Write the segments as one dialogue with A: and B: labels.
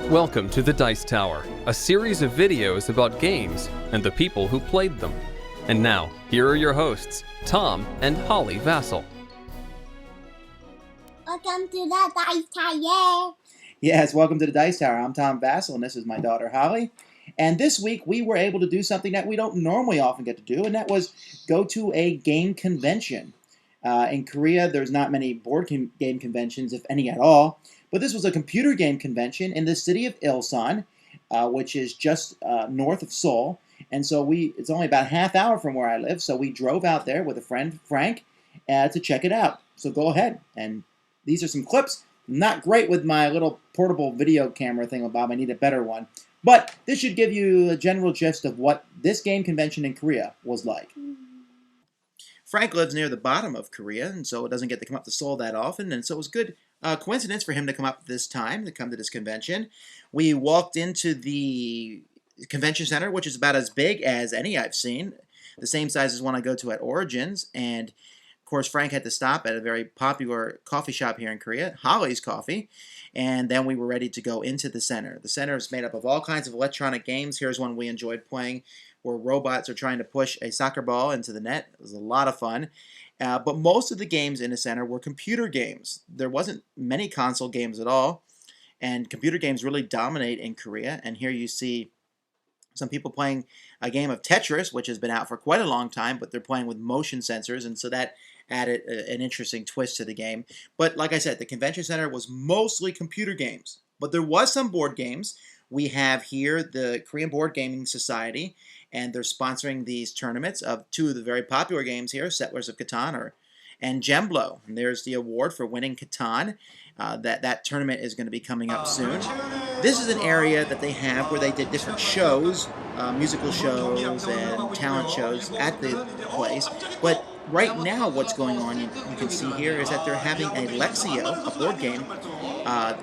A: Welcome to the Dice Tower, a series of videos about games and the people who played them. And now, here are your hosts, Tom and Holly Vasel.
B: Welcome to the Dice Tower.
C: Yes, welcome to the Dice Tower. I'm Tom Vasel, and this is my daughter, Holly. And this week, we were able to do something that we don't normally often get to do, and that was go to a game convention. In Korea, there's not many board game conventions, if any at all. But this was a computer game convention in the city of Ilsan, which is just north of Seoul. And so it's only about a half hour from where I live, so we drove out there with a friend, Frank, to check it out. So go ahead. And these are some clips. Not great with my little portable video camera thing, Bob. I need a better one. But this should give you a general gist of what this game convention in Korea was like. Frank lives near the bottom of Korea, and so it doesn't get to come up to Seoul that often. And so it was good coincidence for him to come up this time, to come to this convention. We walked into the convention center, which is about as big as any I've seen, the same size as one I go to at Origins. And of course, Frank had to stop at a very popular coffee shop here in Korea, Holly's Coffee, and then we were ready to go into the center. The center is made up of all kinds of electronic games. Here's one we enjoyed playing, where robots are trying to push a soccer ball into the net. It was a lot of fun. But most of the games in the center were computer games. There wasn't many console games at all, and computer games really dominate in Korea. And here you see some people playing a game of Tetris, which has been out for quite a long time, but they're playing with motion sensors, and so that added an interesting twist to the game. But like I said, the convention center was mostly computer games, but there was some board games. We have here the Korean Board Gaming Society, and they're sponsoring these tournaments of two of the very popular games here, Settlers of Catan and Gemblo. And there's the award for winning Catan. That tournament is going to be coming up soon. This is an area that they have where they did different shows, musical shows and talent shows at the place. But right now what's going on, you can see here, is that they're having a Lexio, a board game,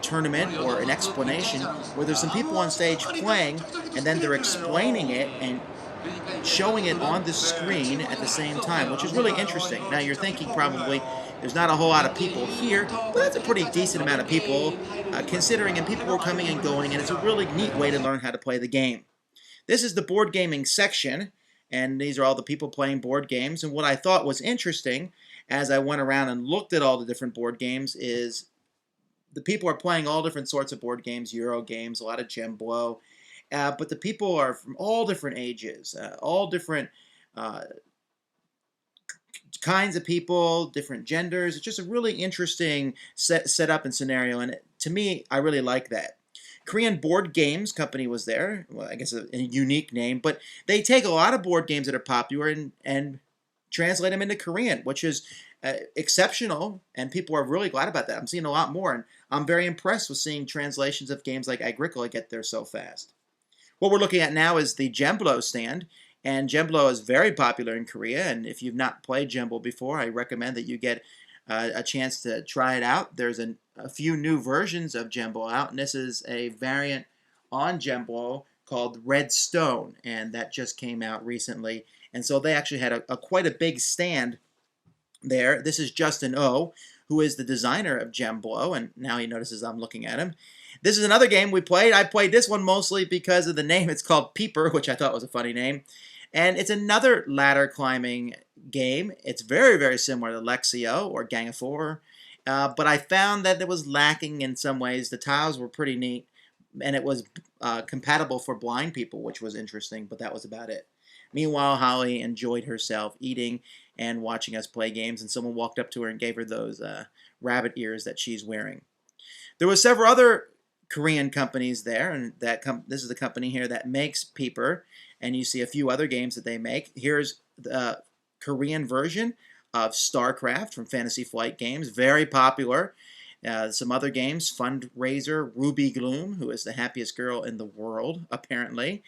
C: tournament or an explanation where there's some people on stage playing, and then they're explaining it and showing it on the screen at the same time, which is really interesting. Now you're thinking probably there's not a whole lot of people here, but that's a pretty decent amount of people considering, and people were coming and going, and it's a really neat way to learn how to play the game. This is the board gaming section, and these are all the people playing board games. And what I thought was interesting as I went around and looked at all the different board games is the people are playing all different sorts of board games, Euro games, a lot of Gemblo, but the people are from all different ages, all different kinds of people, different genders. It's just a really interesting setup and scenario, and to me, I really like that. Korean Board Games Company was there. Well, I guess a unique name, but they take a lot of board games that are popular and translate them into Korean, which is exceptional, and people are really glad about that. I'm seeing a lot more, and I'm very impressed with seeing translations of games like Agricola get there so fast. What we're looking at now is the Gemblo stand, and Gemblo is very popular in Korea, and if you've not played Gemblo before, I recommend that you get a chance to try it out. There's a few new versions of Gemblo out, and this is a variant on Gemblo called Red Stone, and that just came out recently. And so they actually had quite a big stand there. This is Justin O, who is the designer of Gemblo, and now he notices I'm looking at him. This is another game we played. I played this one mostly because of the name. It's called Peeper, which I thought was a funny name. And it's another ladder climbing game. It's very, very similar to Lexio or Gang of Four, but I found that it was lacking in some ways. The tiles were pretty neat, and it was compatible for blind people, which was interesting, but that was about it. Meanwhile, Holly enjoyed herself eating and watching us play games, and someone walked up to her and gave her those rabbit ears that she's wearing. There were several other Korean companies there, and this is the company here that makes Peeper, and you see a few other games that they make. Here's the Korean version of StarCraft from Fantasy Flight Games, very popular. Some other games, Fundraiser, Ruby Gloom, who is the happiest girl in the world, apparently.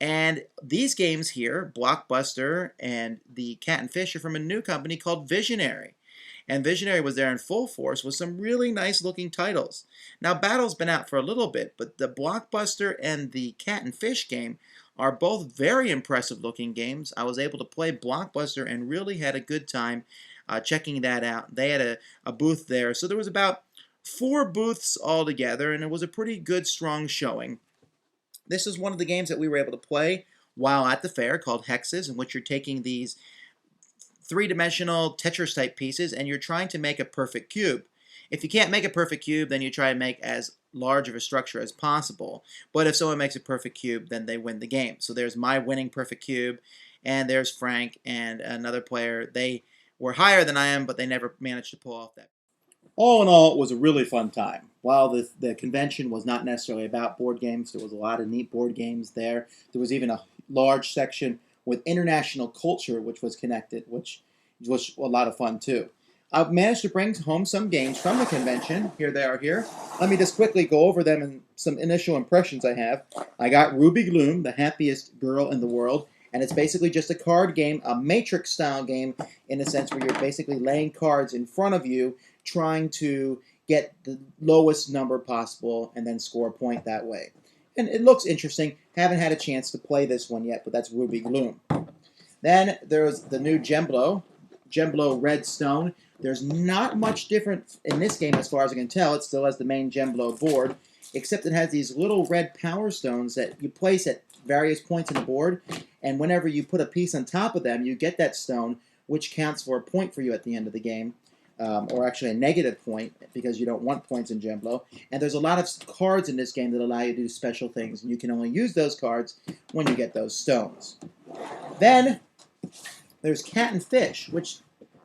C: And these games here, Blockbuster and the Cat and Fish, are from a new company called Visionary. And Visionary was there in full force with some really nice looking titles. Now, Battle's been out for a little bit, but the Blockbuster and the Cat and Fish game are both very impressive looking games. I was able to play Blockbuster and really had a good time checking that out. They had a booth there, so there was about 4 booths altogether, and it was a pretty good, strong showing. This is one of the games that we were able to play while at the fair called Hexes, in which you're taking these three-dimensional Tetris-type pieces and you're trying to make a perfect cube. If you can't make a perfect cube, then you try and make as large of a structure as possible. But if someone makes a perfect cube, then they win the game. So there's my winning perfect cube, and there's Frank and another player. They were higher than I am, but they never managed to pull off that. All in all, it was a really fun time. While the convention was not necessarily about board games, there was a lot of neat board games there. There was even a large section with international culture, which was connected, which was a lot of fun too. I've managed to bring home some games from the convention. Here they are here. Let me just quickly go over them and some initial impressions I have. I got Ruby Gloom, the happiest girl in the world, and it's basically just a card game, a Matrix-style game, in a sense where you're basically laying cards in front of you, trying to get the lowest number possible and then score a point that way. And it looks interesting. Haven't had a chance to play this one yet, but that's Ruby Gloom. Then there's the new Gemblo Red Stone. There's not much different in this game as far as I can tell. It still has the main Gemblo board, except it has these little red power stones that you place at various points in the board, and whenever you put a piece on top of them, you get that stone, which counts for a point for you at the end of the game, or actually a negative point, because you don't want points in Gemblo. And there's a lot of cards in this game that allow you to do special things, and you can only use those cards when you get those stones. Then there's Cat and Fish, which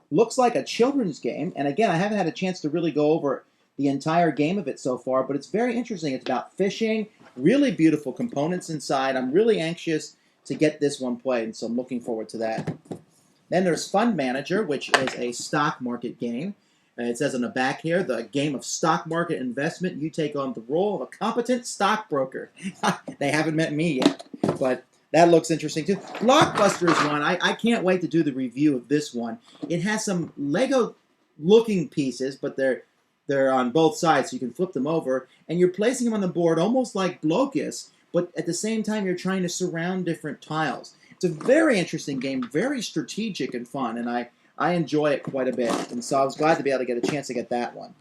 C: looks like a children's game, and again, I haven't had a chance to really go over the entire game of it so far, but it's very interesting. It's about fishing, really beautiful components inside. I'm really anxious to get this one played, so I'm looking forward to that. Then there's Fund Manager, which is a stock market game. It says on the back here, the game of stock market investment. You take on the role of a competent stockbroker. They haven't met me yet, but that looks interesting too. Blockbuster is one. I can't wait to do the review of this one. It has some Lego-looking pieces, but they're on both sides, so you can flip them over, and you're placing them on the board almost like Blocus, but at the same time you're trying to surround different tiles. It's a very interesting game, very strategic and fun, and I enjoy it quite a bit, and so I was glad to be able to get a chance to get that one.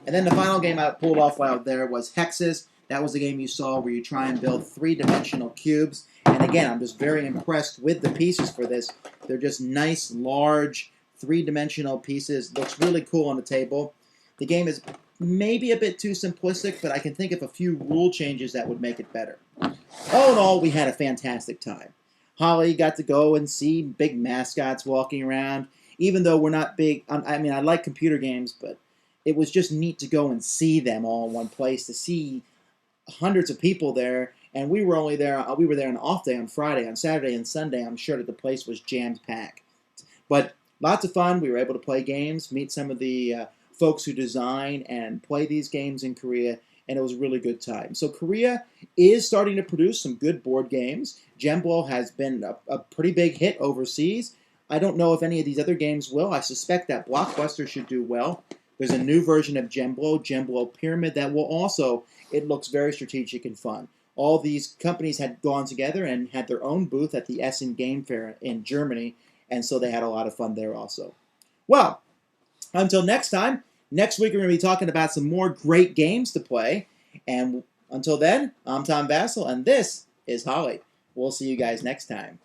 C: And then the final game I pulled off while there was Hexes. That was the game you saw where you try and build three-dimensional cubes. And again, I'm just very impressed with the pieces for this. They're just nice, large, three-dimensional pieces. Looks really cool on the table. The game is maybe a bit too simplistic, but I can think of a few rule changes that would make it better. All in all, we had a fantastic time. Holly got to go and see big mascots walking around. Even though we're not big, I mean, I like computer games, but it was just neat to go and see them all in one place, to see hundreds of people there. And we were there on an off day on Friday. On Saturday and Sunday, I'm sure that the place was jam-packed. But lots of fun. We were able to play games, meet some of the folks who design and play these games in Korea, and it was a really good time. So Korea is starting to produce some good board games. Gemblo has been a pretty big hit overseas. I don't know if any of these other games will. I suspect that Blockbuster should do well. There's a new version of Gemblo Pyramid, that will also, it looks very strategic and fun. All these companies had gone together and had their own booth at the Essen Game Fair in Germany, and so they had a lot of fun there also. Well, until next time, next week we're going to be talking about some more great games to play, and until then, I'm Tom Vasel, and this is Holly. We'll see you guys next time.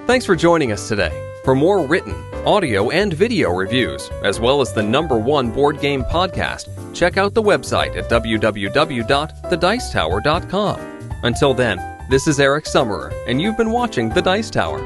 A: Thanks for joining us today. For more written, audio, and video reviews, as well as the #1 board game podcast, check out the website at www.thedicetower.com. Until then, this is Eric Summerer, and you've been watching The Dice Tower.